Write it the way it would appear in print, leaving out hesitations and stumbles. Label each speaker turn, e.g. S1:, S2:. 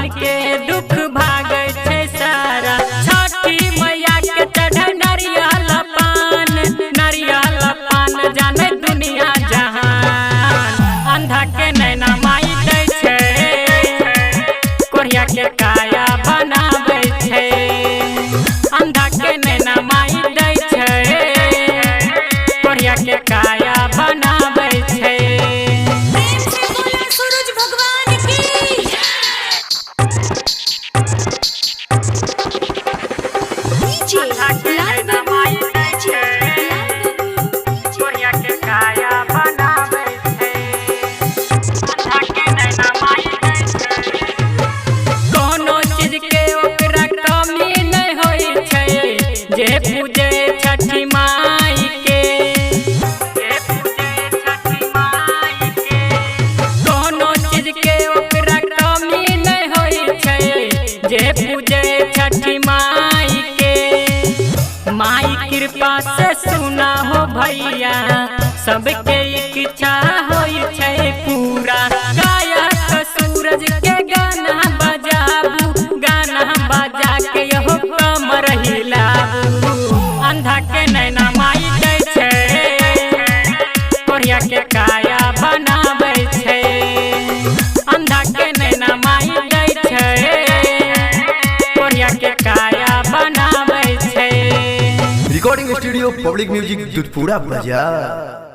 S1: के दुख भागे छे सारा। छठी मैया के चढ़े नारियल पान जाने दुनिया जहान। अंधा के नैना माई दै छे, कोढ़िया के काया बनावे छे। अंधा के नैना माई दै छे, कोढ़िया के काया बनावे छे।
S2: सूरज भगवान की
S1: अंधा के नैना माई दै छे, कोढ़िया के काया बनावे छे। अंधा के नैना माई दै छे, कोनो चीज के ओकरा कमी नहीं होई छे। जे पूजे छठी माई के, जे पूजे छठी माई के, कोनो चीज के ओकरा कमी नहीं होई छे। जे पूजे छठी माई के, माई कृपा से सुना हो भैया, सबके इच्छा होई छे पूरा। गायक सूरज के गाना बजाबू, गाना बजा के यहो कमर हिलाबू। अंधा के नैना माई दै छे, कोढ़िया के काया बनावे छे। अंधा के नैना माई दै छे, कोढ़िया के काया बनावे छे।
S3: Recording studio public music Dudhpura बाजार।